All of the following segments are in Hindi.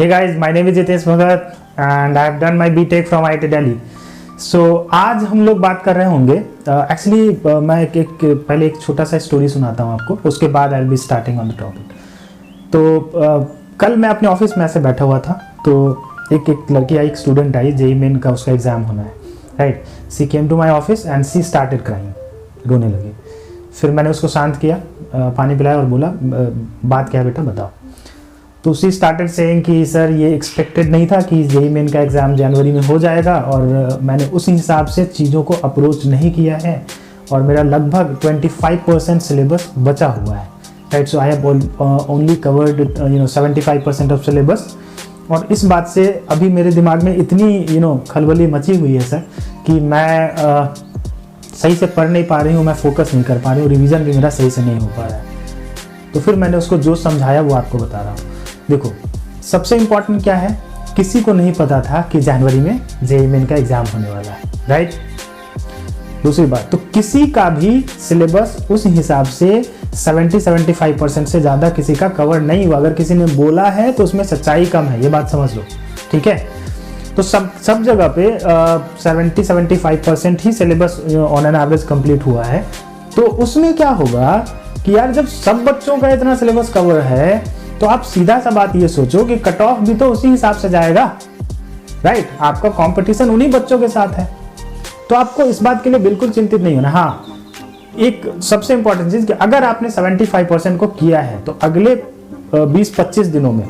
Hey guys, my name is Jitesh Bhagat and I have done my B.Tech from IIT Delhi. So आज हम लोग बात कर रहे होंगे एक्चुअली मैं पहले एक छोटा सा स्टोरी सुनाता हूँ आपको, उसके बाद I will be starting on the topic. तो कल मैं अपने ऑफिस में ऐसे बैठा हुआ था, तो एक लड़की आई, एक स्टूडेंट आई, जेईई मेन का उसका एग्ज़ाम होना है, right. She came to my office and she started crying, रोने लगी। फिर मैंने उसको शांत किया, पानी पिलाया और बोला बात क्या है बेटा बताओ। तो सी स्टार्टेड सेइंग कि सर ये एक्सपेक्टेड नहीं था कि जेईई मेन का एग्ज़ाम जनवरी में हो जाएगा और मैंने उस हिसाब से चीज़ों को अप्रोच नहीं किया है और मेरा लगभग 25% सिलेबस बचा हुआ है, right. So I have only covered 75% of syllabus. और इस बात से अभी मेरे दिमाग में इतनी खलबली मची हुई है सर कि मैं सही से पढ़ नहीं पा रही हूँ, मैं फोकस नहीं कर पा रही हूँ, रिवीजन भी मेरा सही से नहीं हो पा रहा है। तो फिर मैंने उसको जो समझाया वो आपको बता रहा हूँ। देखो, सबसे इम्पॉर्टेंट क्या है, किसी को नहीं पता था कि जनवरी में जेईई मेन का एग्जाम होने वाला है, राइट। दूसरी बात, तो किसी का भी सिलेबस उस हिसाब से 70-75% से ज़्यादा किसी का कवर नहीं हुआ। अगर किसी ने बोला है तो उसमें सच्चाई कम है, ये बात समझ लो, ठीक है। तो सब जगह पे 70-75% ही syllabus on an average complete हुआ है। तो उसमें क्या होगा कि यार जब सब बच्चों का इतना सिलेबस कवर है तो आप सीधा सा बात ये सोचो कि कट ऑफ भी तो उसी हिसाब से जाएगा, राइट। आपका कंपटीशन उन्हीं बच्चों के साथ है, तो आपको इस बात के लिए बिल्कुल चिंतित नहीं होना। हाँ, एक सबसे इंपॉर्टेंट चीज कि अगर आपने 75% को किया है तो अगले 20-25 दिनों में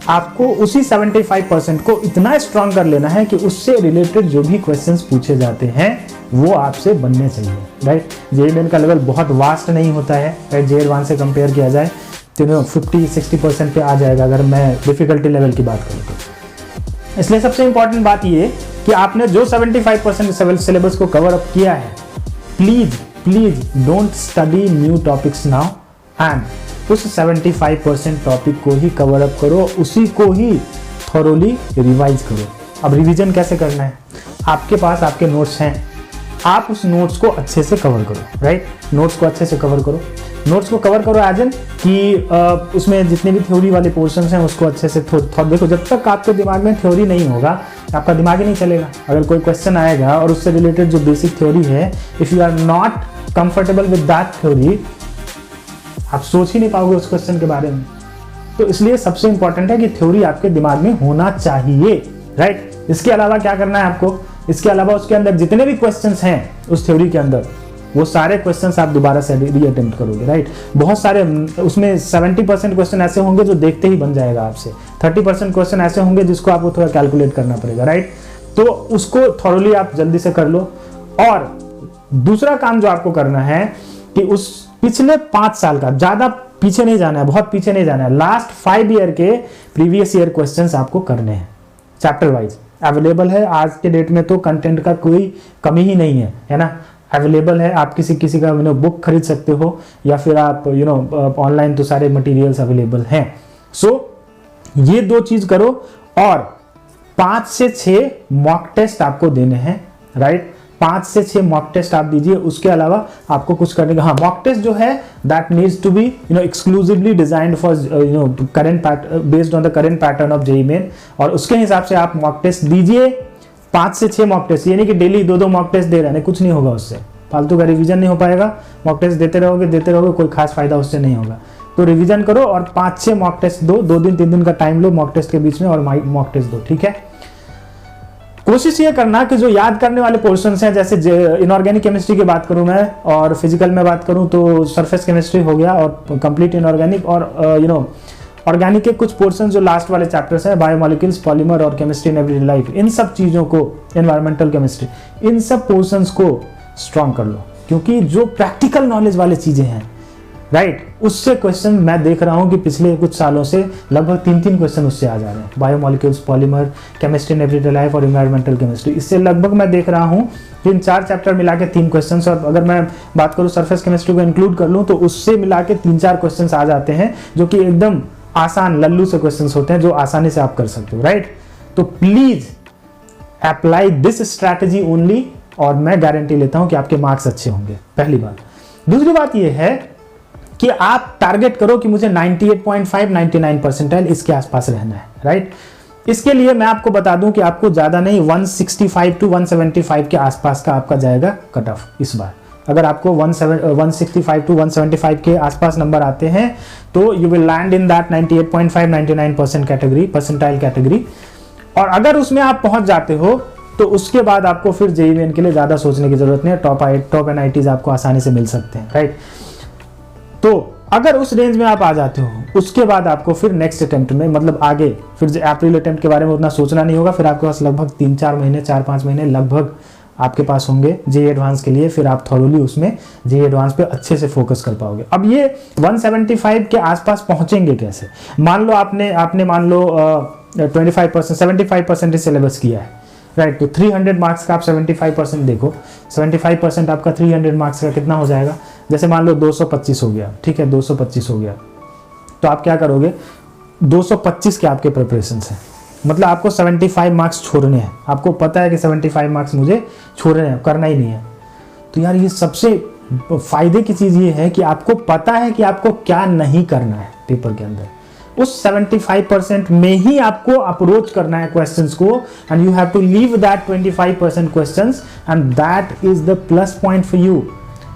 आपको उसी 75% को इतना स्ट्रांग कर लेना है कि उससे रिलेटेड जो भी क्वेश्चंस पूछे जाते हैं वो आपसे बनने चाहिए, राइट। जेईई मेन का लेवल बहुत वास्ट नहीं होता है, राइट। जेईई एडवांस से कंपेयर किया जाए तो 50-60% पे आ जाएगा अगर मैं डिफिकल्टी लेवल की बात करूँ तो। इसलिए सबसे इंपॉर्टेंट बात ये कि आपने जो 75% सिलेबस को कवर अप किया है, please don't study new topics now and उस 75% टॉपिक को ही कवर अप करो, उसी को ही थॉरोली रिवाइज करो। अब रिवीजन कैसे करना है, आपके पास आपके नोट्स हैं, आप उस नोट्स को अच्छे से कवर करो, राइट। नोट्स को अच्छे से कवर करो, नोट्स को कवर करो एज एन कि उसमें जितने भी थ्योरी वाले पोर्शंस हैं उसको अच्छे से देखो। जब तक आपके दिमाग में थ्योरी नहीं होगा आपका दिमाग ही नहीं चलेगा। अगर कोई क्वेश्चन आएगा और उससे रिलेटेड जो बेसिक थ्योरी है, if you are not comfortable with that theory, आप सोच ही नहीं पाओगे उस क्वेश्चन के बारे में। तो इसलिए सबसे इंपॉर्टेंट है कि थ्योरी आपके दिमाग में होना चाहिए, राइट। इसके अलावा क्या करना है आपको, इसके अलावा उसके अंदर जितने भी क्वेश्चंस हैं उस थ्योरी के अंदर, वो सारे क्वेश्चंस आप दोबारा से रीअटेम्प्ट करोगे, राइट। बहुत सारे उसमें 70% क्वेश्चन ऐसे होंगे जो देखते ही बन जाएगा आपसे, 30% क्वेश्चन ऐसे होंगे जिसको आपको थोड़ा कैलकुलेट करना पड़ेगा, राइट। तो उसको थॉरोली आप जल्दी से कर लो। और दूसरा काम जो आपको करना है कि उस पिछले 5 साल का, ज़्यादा पीछे नहीं जाना है, बहुत पीछे नहीं जाना है, लास्ट 5 ईयर के प्रीवियस ईयर क्वेश्चंस आपको करने हैं, चैप्टर वाइज अवेलेबल है। आज के डेट में तो कंटेंट का कोई कमी ही नहीं है ना, अवेलेबल है। आप किसी का बुक खरीद सकते हो या फिर आप ऑनलाइन तो सारे मटेरियल्स अवेलेबल हैं। सो ये 2 चीज करो और 5 से 6 मॉक टेस्ट आपको देने हैं, राइट। 5 से 6 मॉक टेस्ट आप दीजिए। उसके अलावा आपको कुछ करने का, हाँ, मॉक टेस्ट जो है that needs to be exclusively designed for current based on the current pattern of JEE Main, और उसके हिसाब से आप मॉक टेस्ट दीजिए। 5 से 6 मॉक टेस्ट, ये नहीं कि डेली 2-2 मॉक टेस्ट दे रहे हैं, कुछ नहीं होगा उससे, फालतू का रिवीजन नहीं हो पाएगा। मॉक टेस्ट देते रहोगे, कोई खास फायदा उससे नहीं होगा। तो रिवीजन करो और 5-6 मॉक टेस्ट दो, 2 दिन 3 दिन का टाइम लो मॉक टेस्ट के बीच में और मॉक टेस्ट दो, ठीक है। कोशिश ये करना कि जो याद करने वाले पोर्शंस हैं, जैसे इनऑर्गेनिक केमिस्ट्री की बात करूं मैं और फिजिकल में बात करूं तो सरफेस केमिस्ट्री हो गया और कंप्लीट इनऑर्गेनिक, और ऑर्गेनिक के कुछ पोर्शन जो लास्ट वाले चैप्टर्स हैं, बायोमोलिक्यूल्स, पॉलीमर और केमिस्ट्री इन एवरीडे लाइफ, इन सब चीज़ों को, एनवायरमेंटल केमिस्ट्री, इन सब पोर्शंस को स्ट्रॉन्ग कर लो, क्योंकि जो प्रैक्टिकल नॉलेज वाले चीज़ें हैं, राइट, उससे क्वेश्चन मैं देख रहा हूँ कि पिछले कुछ सालों से लगभग 3-3 क्वेश्चन उससे आ जा रहे हैं। Biomolecules, polymer, chemistry in everyday life और एनवायरमेंटल केमिस्ट्री, इससे लगभग मैं देख रहा हूँ 3-4 चैप्टर मिला के 3 क्वेश्चन। और अगर मैं बात करूँ सरफेस केमिस्ट्री को इंक्लूड कर लूँ तो उससे मिला के 3-4 क्वेश्चन आ जाते हैं जो कि एकदम आसान लल्लू से क्वेश्चंस होते हैं जो आसानी से आप कर सकते हो, राइट। तो please apply this strategy only और मैं गारंटी लेता हूं कि आपके मार्क्स अच्छे होंगे, पहली बात। दूसरी बात यह है कि आप टारगेट करो कि मुझे 98.5-99 परसेंटाइल इसके आसपास रहना है। राइट। इसके लिए मैं आपको बता दूं कि आपको ज़्यादा नहीं 165 टू 175 के आसपास का आपका जाएगा कट ऑफ इस बार। अगर आपको 165 टू 175 के आसपास नंबर आते हैं तो you will land in that 98.5 99% category, percentile category. और अगर उसमें आप पहुंच जाते हो तो उसके बाद आपको फिर जेईई मेन के लिए ज़्यादा सोचने की जरूरत नहीं है, टॉप एनआईटीज आपको आसानी से मिल सकते हैं, राइट। तो अगर उस रेंज में आप आ जाते हो उसके बाद आपको फिर नेक्स्ट अटेम्प्ट में, मतलब आगे फिर अप्रैल अटेम्प्ट के बारे में उतना सोचना नहीं होगा। फिर आपके पास लगभग 3-4 महीने 4-5 महीने लगभग आपके पास होंगे जेईई एडवांस के लिए। फिर आप थॉरोली उसमें जेईई एडवांस पे अच्छे से फोकस कर पाओगे। अब ये 175 के आसपास पहुंचेंगे कैसे? मान लो आपने मान लो 25% 75% सिलेबस किया है, राइट। तो 300 मार्क्स का आप 75% देखो, 75% आपका 300 मार्क्स का कितना हो जाएगा? जैसे मान लो 225 हो गया, ठीक है, 225 हो गया। तो आप क्या करोगे, 225 के आपके प्रिपरेशन है, मतलब आपको 75 मार्क्स छोड़ने हैं। आपको पता है कि 75 मार्क्स मुझे छोड़ने हैं, करना ही नहीं है। तो यार ये सबसे फायदे की चीज़ ये है कि आपको पता है कि आपको क्या नहीं करना है पेपर के अंदर। उस 75% में ही आपको अप्रोच करना है क्वेश्चंस को, and you have to leave that 25% questions, and that is the plus point for you.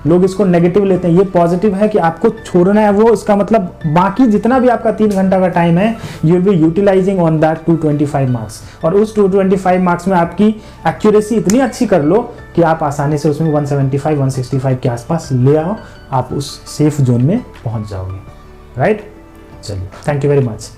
लोग इसको नेगेटिव लेते हैं, ये पॉजिटिव है कि आपको छोड़ना है वो। इसका मतलब बाकी जितना भी आपका 3 घंटा का टाइम है, you will be utilising on that 225 marks. और उस 225 मार्क्स में आपकी एक्यूरेसी इतनी अच्छी कर लो कि आप आसानी से उसमें 175 165 के आसपास ले आओ, आप उस सेफ जोन में पहुंच जाओगे, राइट। चलिए, थैंक यू वेरी मच।